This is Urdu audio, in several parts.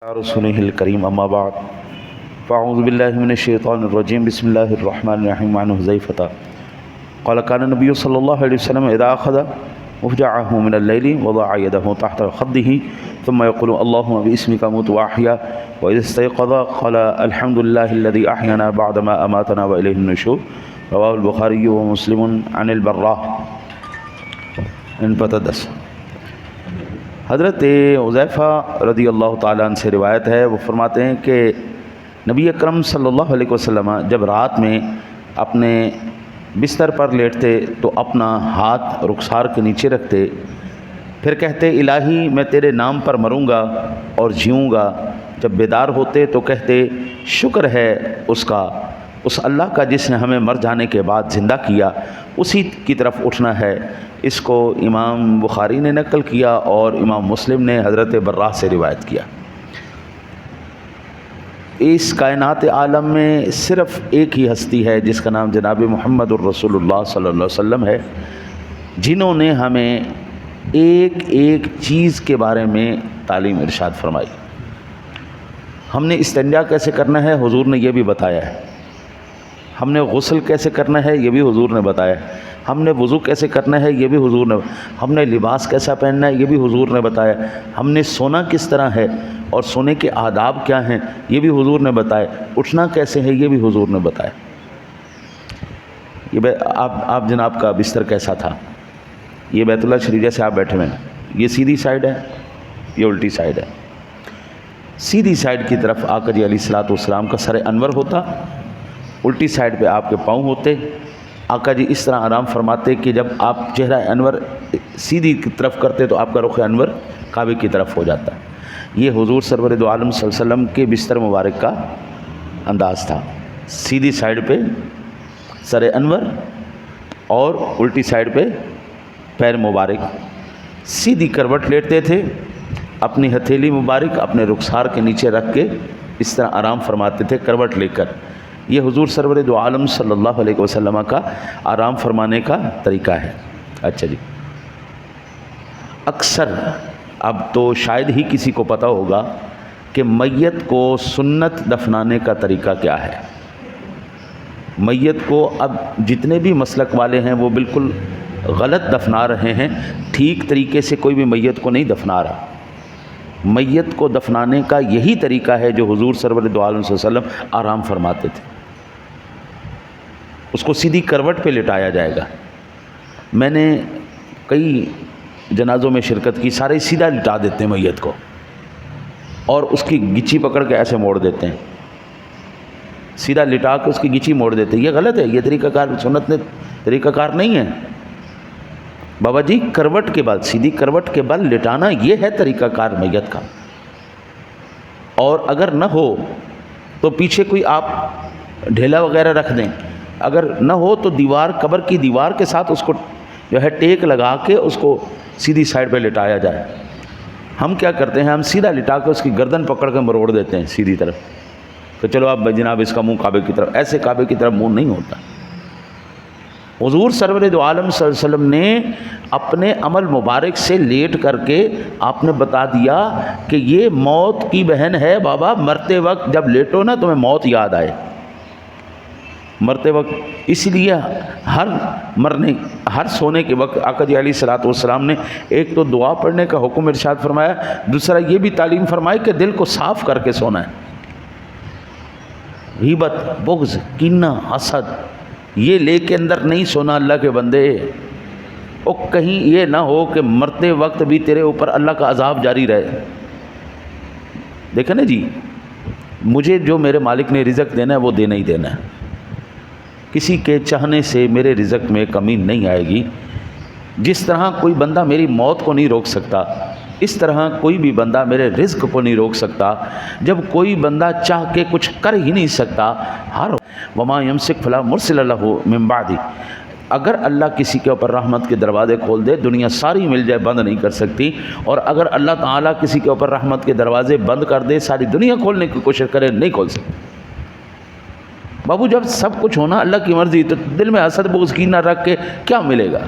رسوله الكريم أما بعد فأعوذ بالله من الشيطان الرجيم بسم الله الرحمن الرحيم عن حذيفة قال كان النبي صلى الله عليه وسلم إذا أخذ مفجعه من الليل وضع يده تحت خده ثم يقول اللهم باسمك أموت وأحيا وإذا استيقظ قال الحمد لله الذي أحيانا بعدما أماتنا وإليه النشور رواه البخاري ومسلم عن البراء ان پتہ حضرت حذیفہ رضی اللہ تعالیٰ عنہ سے روایت ہے، وہ فرماتے ہیں کہ نبی اکرم صلی اللہ علیہ وسلم جب رات میں اپنے بستر پر لیٹتے تو اپنا ہاتھ رخسار کے نیچے رکھتے، پھر کہتے الہی میں تیرے نام پر مروں گا اور جیوں گا۔ جب بیدار ہوتے تو کہتے شکر ہے اس اللہ کا جس نے ہمیں مر جانے کے بعد زندہ کیا، اسی کی طرف اٹھنا ہے۔ اس کو امام بخاری نے نقل کیا اور امام مسلم نے حضرت براء سے روایت کیا۔ اس کائنات عالم میں صرف ایک ہی ہستی ہے جس کا نام جناب محمد الرسول اللہ صلی اللہ علیہ وسلم ہے، جنہوں نے ہمیں ایک ایک چیز کے بارے میں تعلیم ارشاد فرمائی۔ ہم نے استنجا کیسے کرنا ہے حضور نے یہ بھی بتایا ہے، ہم نے غسل کیسے کرنا ہے یہ بھی حضور نے بتایا ہے، ہم نے وضو کیسے کرنا ہے یہ بھی حضور نے، ہم نے لباس کیسا پہننا ہے یہ بھی حضور نے بتایا، ہم نے سونا کس طرح ہے اور سونے کے آداب کیا ہیں یہ بھی حضور نے بتایا، اٹھنا کیسے ہے یہ بھی حضور نے بتایا۔ یہ آپ جناب کا بستر کیسا تھا، یہ بیت اللہ شریف جیسے آپ بیٹھے ہوئے ہیں، یہ سیدھی سائیڈ ہے یہ الٹی سائیڈ ہے۔ سیدھی سائیڈ کی طرف آقا جی علیہ الصلوۃ والسلام کا سر انور ہوتا، الٹی سائیڈ پہ آپ کے پاؤں ہوتے۔ آقا جی اس طرح آرام فرماتے کہ جب آپ چہرہ انور سیدھی کی طرف کرتے تو آپ کا رخ انور کعبے کی طرف ہو جاتا۔ یہ حضور سرور دو عالم صلی اللہ علیہ وسلم کے بستر مبارک کا انداز تھا، سیدھی سائیڈ پہ سر انور اور الٹی سائیڈ پہ پیر مبارک، سیدھی کروٹ لیٹتے تھے، اپنی ہتھیلی مبارک اپنے رخسار کے نیچے رکھ کے اس طرح آرام فرماتے تھے کروٹ لے کر۔ یہ حضور سرور دو عالم صلی اللہ علیہ وسلم کا آرام فرمانے کا طریقہ ہے۔ اچھا جی، اکثر اب تو شاید ہی کسی کو پتہ ہوگا کہ میت کو سنت دفنانے کا طریقہ کیا ہے۔ میت کو اب جتنے بھی مسلک والے ہیں وہ بالکل غلط دفنا رہے ہیں، ٹھیک طریقے سے کوئی بھی میت کو نہیں دفنا رہا۔ میت کو دفنانے کا یہی طریقہ ہے جو حضور سرور دو عالم صلی اللہ علیہ وسلم آرام فرماتے تھے، اس کو سیدھی کروٹ پہ لٹایا جائے گا۔ میں نے کئی جنازوں میں شرکت کی، سارے سیدھا لٹا دیتے ہیں میت کو اور اس کی گچی پکڑ کے ایسے موڑ دیتے ہیں، سیدھا لٹا کے اس کی گچی موڑ دیتے ہیں۔ یہ غلط ہے، یہ طریقہ کار سنت نے طریقہ کار نہیں ہے۔ بابا جی کروٹ کے بعد سیدھی کروٹ کے بعد لٹانا یہ ہے طریقہ کار میت کا، اور اگر نہ ہو تو پیچھے کوئی آپ ڈھیلا وغیرہ رکھ دیں، اگر نہ ہو تو دیوار قبر کی دیوار کے ساتھ اس کو جو ہے ٹیک لگا کے اس کو سیدھی سائیڈ پہ لٹایا جائے۔ ہم کیا کرتے ہیں، ہم سیدھا لٹا کے اس کی گردن پکڑ کے مروڑ دیتے ہیں سیدھی طرف کہ چلو اب جناب اس کا منہ کعبے کی طرف، ایسے کعبے کی طرف منہ نہیں ہوتا۔ حضور سرور دو عالم صلی اللہ علیہ وسلم نے اپنے عمل مبارک سے لیٹ کر کے آپ نے بتا دیا کہ یہ موت کی بہن ہے بابا، مرتے وقت جب لیٹو نا تمہیں موت یاد آئے مرتے وقت۔ اس لیے ہر سونے کے وقت آقا جی علیہ الصلوۃ والسلام نے ایک تو دعا پڑھنے کا حکم ارشاد فرمایا، دوسرا یہ بھی تعلیم فرمائی کہ دل کو صاف کر کے سونا ہے۔ غیبت، بغض، کینہ، حسد یہ لے کے اندر نہیں سونا اللہ کے بندے، اور کہیں یہ نہ ہو کہ مرتے وقت بھی تیرے اوپر اللہ کا عذاب جاری رہے۔ دیکھیں نا جی، مجھے جو میرے مالک نے رزق دینا ہے وہ دینا ہی دینا ہے، کسی کے چاہنے سے میرے رزق میں کمی نہیں آئے گی۔ جس طرح کوئی بندہ میری موت کو نہیں روک سکتا، اس طرح کوئی بھی بندہ میرے رزق کو نہیں روک سکتا۔ جب کوئی بندہ چاہ کے کچھ کر ہی نہیں سکتا، ہر وما یمسک فلا مرسل لہ من بعدہ، اگر اللہ کسی کے اوپر رحمت کے دروازے کھول دے دنیا ساری مل جائے بند نہیں کر سکتی، اور اگر اللہ تعالیٰ کسی کے اوپر رحمت کے دروازے بند کر دے ساری دنیا کھولنے کی کوشش کرے نہیں کھول سکتی۔ بابو جب سب کچھ ہونا اللہ کی مرضی تو دل میں حسد بغض کینہ رکھ کے کیا ملے گا؟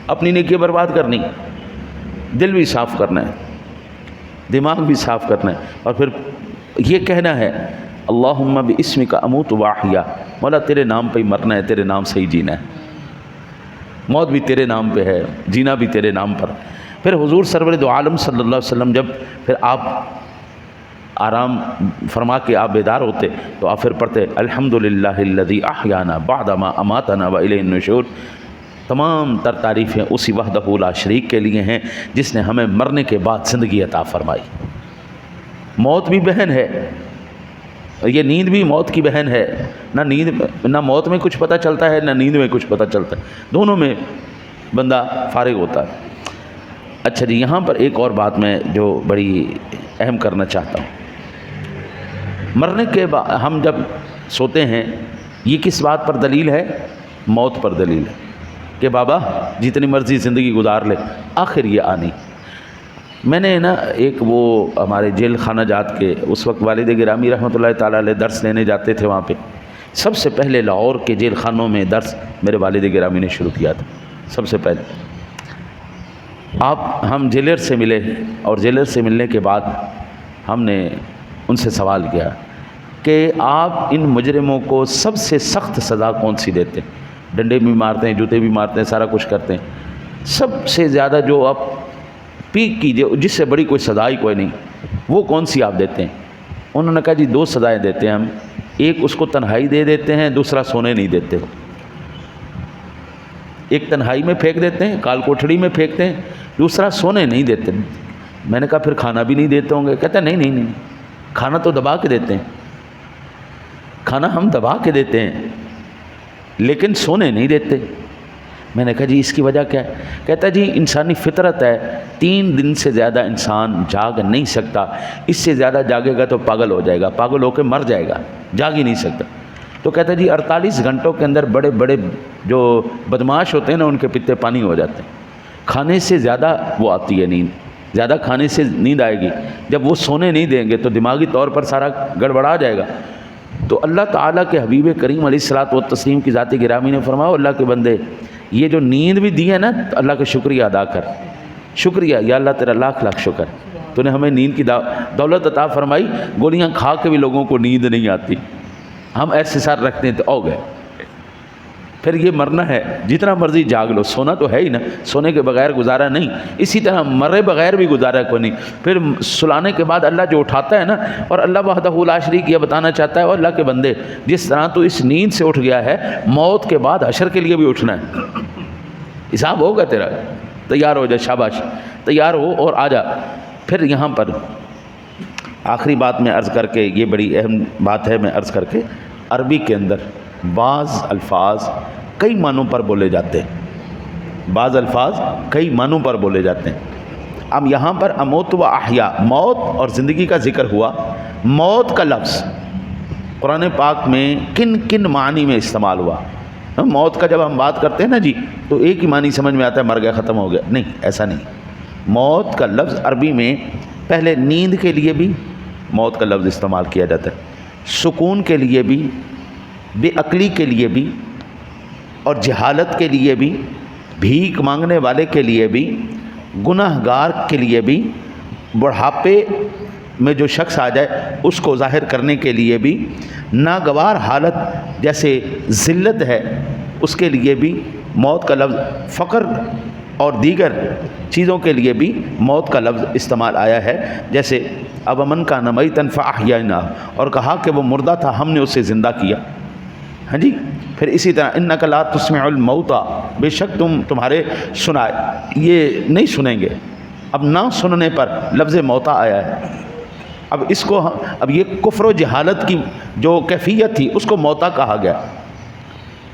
اپنی نیکی برباد کرنی، دل بھی صاف کرنا ہے۔ دماغ بھی صاف کرنا ہے، اور پھر یہ کہنا ہے اللہم باسمک اموت واحیا، مولا تیرے نام پہ ہی مرنا ہے، تیرے نام سے ہی جینا ہے، موت بھی تیرے نام پہ ہے، جینا بھی تیرے نام پر۔ پھر حضور سرور دو عالم صلی اللہ علیہ وسلم جب پھر آپ آرام فرما کے آپ بیدار ہوتے تو آپ پھر پڑھتے الحمدللہ الذی احیانا بعد ما اماتنا والیہ النشور۔ تمام تر تعریفیں اسی وحدہ لا شریک کے لیے ہیں جس نے ہمیں مرنے کے بعد زندگی عطا فرمائی۔ موت بھی بہن ہے، یہ نیند بھی موت کی بہن ہے، نہ موت میں کچھ پتہ چلتا ہے نہ نیند میں کچھ پتہ چلتا ہے، دونوں میں بندہ فارغ ہوتا ہے۔ اچھا جی، یہاں پر ایک اور بات میں جو بڑی اہم کرنا چاہتا ہوں، مرنے کے بعد ہم جب سوتے ہیں یہ کس بات پر دلیل ہے؟ موت پر دلیل ہے کہ بابا جتنی مرضی زندگی گزار لے آخر یہ آنی۔ میں نے نا ایک وہ ہمارے جیل خانہ جات کے اس وقت والد گرامی رحمۃ اللہ تعالیٰ علیہ درس لینے جاتے تھے، وہاں پہ سب سے پہلے لاہور کے جیل خانوں میں درس میرے والد گرامی نے شروع کیا تھا۔ سب سے پہلے ہم جیلر سے ملے، اور جیلر سے ملنے کے بعد ہم نے ان سے سوال کیا کہ آپ ان مجرموں کو سب سے سخت سزا کون سی دیتے ہیں؟ ڈنڈے بھی مارتے ہیں، جوتے بھی مارتے ہیں، سارا کچھ کرتے ہیں، سب سے زیادہ جو آپ پیک کیجیے جس سے بڑی کوئی سزا ہی کوئی نہیں، وہ کون سی آپ دیتے ہیں؟ انہوں نے کہا جی 2 سزائیں دیتے ہیں ہم، ایک اس کو تنہائی دے دیتے ہیں، دوسرا سونے نہیں دیتے۔ ایک تنہائی میں پھینک دیتے ہیں، کال کوٹھڑی میں پھینکتے ہیں، دوسرا سونے نہیں دیتے۔ میں نے کہا پھر کھانا بھی نہیں دیتے ہوں گے؟ کہتا ہے نہیں، کھانا تو دبا کے دیتے ہیں، کھانا ہم دبا کے دیتے ہیں لیکن سونے نہیں دیتے۔ میں نے کہا جی اس کی وجہ کیا ہے؟ کہتا جی انسانی فطرت ہے، 3 دن سے زیادہ انسان جاگ نہیں سکتا، اس سے زیادہ جاگے گا تو پاگل ہو جائے گا، پاگل ہو کے مر جائے گا، جاگ ہی نہیں سکتا۔ تو کہتا جی 48 گھنٹوں کے اندر بڑے بڑے جو بدماش ہوتے ہیں نا ان کے پتے پانی ہو جاتے ہیں، کھانے سے زیادہ وہ آتی ہے نیند، زیادہ کھانے سے نیند آئے گی، جب وہ سونے نہیں دیں گے تو دماغی طور پر سارا گڑبڑا جائے گا۔ تو اللہ تعالیٰ کے حبیب کریم علیہ الصلوۃ والتسلیم کی ذات گرامی نے فرمایا اللہ کے بندے یہ جو نیند بھی دی ہے نا اللہ کا شکریہ ادا کر، شکریہ یا اللہ تیرا لاکھ لاکھ شکر، تو نے ہمیں نیند کی دولت عطا فرمائی، گولیاں کھا کے بھی لوگوں کو نیند نہیں آتی، ہم ایسے سار رکھتے ہیں تو ہو گئے۔ پھر یہ مرنا ہے، جتنا مرضی جاگ لو، سونا تو ہے ہی نا، سونے کے بغیر گزارا نہیں، اسی طرح مرے بغیر بھی گزارا کوئی نہیں۔ پھر سلانے کے بعد اللہ جو اٹھاتا ہے نا، اور اللہ وحدہ لا شریک یہ بتانا چاہتا ہے اور اللہ کے بندے جس طرح تو اس نیند سے اٹھ گیا ہے، موت کے بعد حشر کے لیے بھی اٹھنا ہے، حساب ہوگا تیرا، تیار ہو جا، شاباش تیار ہو اور آ جا۔ پھر یہاں پر آخری بات میں عرض کر کے، یہ بڑی اہم بات ہے میں عرض کر کے، عربی کے اندر بعض الفاظ کئی معنوں پر بولے جاتے ہیں، بعض الفاظ کئی معنوں پر بولے جاتے ہیں۔ اب یہاں پر اموت و احیا، موت اور زندگی کا ذکر ہوا۔ موت کا لفظ قرآن پاک میں کن کن معنی میں استعمال ہوا؟ موت کا جب ہم بات کرتے ہیں نا جی تو ایک ہی معنی سمجھ میں آتا ہے مر گیا ختم ہو گیا، نہیں ایسا نہیں۔ موت کا لفظ عربی میں پہلے نیند کے لیے بھی موت کا لفظ استعمال کیا جاتا ہے، سکون کے لیے بھی، بے عقلی کے لیے بھی، اور جہالت کے لیے بھی، بھیک مانگنے والے کے لیے بھی، گناہ گار کے لیے بھی، بڑھاپے میں جو شخص آ جائے اس کو ظاہر کرنے کے لیے بھی، ناگوار حالت جیسے ذلت ہے اس کے لیے بھی موت کا لفظ، فقر اور دیگر چیزوں کے لیے بھی موت کا لفظ استعمال آیا ہے، جیسے اب امن کا نمیتن فاحیینا، اور کہا کہ وہ مردہ تھا ہم نے اسے زندہ کیا۔ ہاں جی، پھر اسی طرح انک لا تسمع الموتى، بے شک تمہارے سنائے یہ نہیں سنیں گے، اب نہ سننے پر لفظ موتا آیا ہے۔ اب اس کو اب یہ کفر و جہالت کی جو کیفیت تھی اس کو موتا کہا گیا،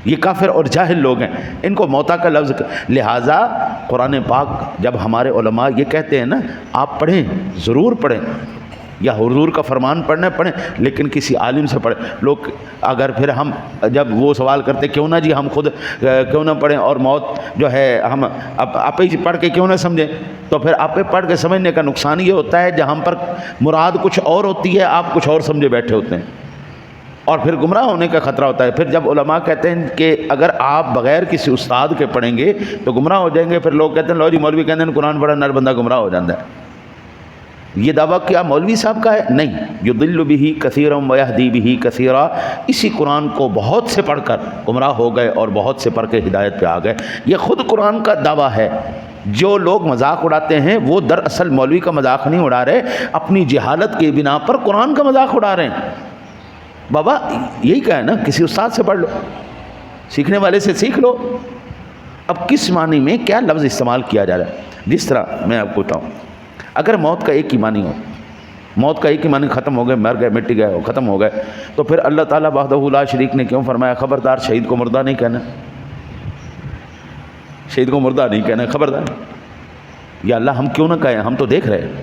یہ کافر اور جاہل لوگ ہیں ان کو موتا کا لفظ، لہٰذا قرآن پاک جب ہمارے علماء یہ کہتے ہیں نا آپ پڑھیں، ضرور پڑھیں، یا حضور کا فرمان پڑھنا پڑھیں لیکن کسی عالم سے پڑھیں۔ لوگ اگر پھر ہم جب وہ سوال کرتے کیوں نہ جی ہم خود کیوں نہ پڑھیں اور موت جو ہے ہم آپ ہی پڑھ کے کیوں نہ سمجھیں، تو پھر آپ پڑھ کے سمجھنے کا نقصان یہ ہوتا ہے جہاں پر مراد کچھ اور ہوتی ہے آپ کچھ اور سمجھے بیٹھے ہوتے ہیں اور پھر گمراہ ہونے کا خطرہ ہوتا ہے۔ پھر جب علماء کہتے ہیں کہ اگر آپ بغیر کسی استاد کے پڑھیں گے تو گمراہ ہو جائیں گے، پھر لوگ کہتے ہیں لو جی مولوی کہتے ہیں قرآن پڑھا نر بندہ گمراہ ہو جاتا ہے۔ یہ دعویٰ کیا مولوی صاحب کا ہے؟ نہیں. یضل بہ کثیرا ویہدی بہ کثیرا، اسی قرآن کو بہت سے پڑھ کر گمراہ ہو گئے اور بہت سے پڑھ کے ہدایت پہ آ گئے. یہ خود قرآن کا دعویٰ ہے. جو لوگ مذاق اڑاتے ہیں وہ دراصل مولوی کا مذاق نہیں اڑا رہے، اپنی جہالت کی بنا پر قرآن کا مذاق اڑا رہے ہیں. بابا یہی کہا ہے نا، کسی استاد سے پڑھ لو، سیکھنے والے سے سیکھ لو. اب کس معنی میں کیا لفظ استعمال کیا جا رہا ہے؟ جس طرح میں آپ کو بتاؤں، اگر موت کا ایک ہی معنی ہو، موت کا ایک ہی معنی ختم ہو گئے، مر گئے، مٹ گئے، ختم ہو گئے، تو پھر اللہ تعالیٰ وحدہ لا شریک نے کیوں فرمایا خبردار شہید کو مردہ نہیں کہنا؟ شہید کو مردہ نہیں کہنا، خبردار. یا اللہ ہم کیوں نہ کہیں؟ ہم تو دیکھ رہے ہیں،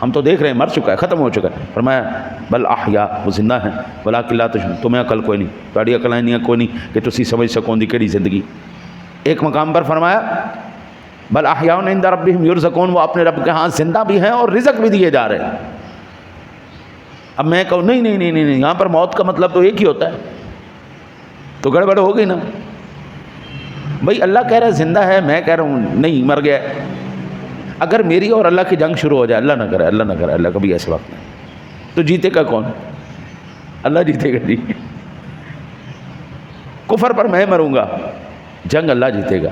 ہم تو دیکھ رہے ہیں، مر چکا ہے، ختم ہو چکا ہے. فرمایا بل احیا، وہ زندہ ہیں، ولکن لا تشعرون، تمہیں عقل کوئی نہیں، تھوڑی عقل نہیں ہے کوئی نہیں کہ تسی سمجھ سکو دی کیڑی زندگی. ایک مقام پر فرمایا بل احیاء عند ربہم یرزقون، وہ اپنے رب کے ہاں زندہ بھی ہیں اور رزق بھی دیے جا رہے ہیں. اب میں کہوں نہیں نہیں نہیں نہیں، یہاں پر موت کا مطلب تو ایک ہی ہوتا ہے، تو گڑبڑ ہو گئی نا. بھائی اللہ کہہ رہا ہے زندہ ہے، میں کہہ رہا ہوں نہیں مر گیا. اگر میری اور اللہ کی جنگ شروع ہو جائے، اللہ نہ کرے، اللہ نہ کرے، اللہ کبھی ایسے وقت نہیں، تو جیتے گا کون؟ اللہ جیتے گا. جی کفر پر میں مروں گا، جنگ اللہ جیتے گا.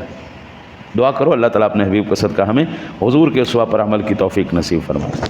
دعا کرو اللہ تعالیٰ اپنے حبیب کا صدقہ ہمیں حضور کے اسوہ پر عمل کی توفیق نصیب فرمائے.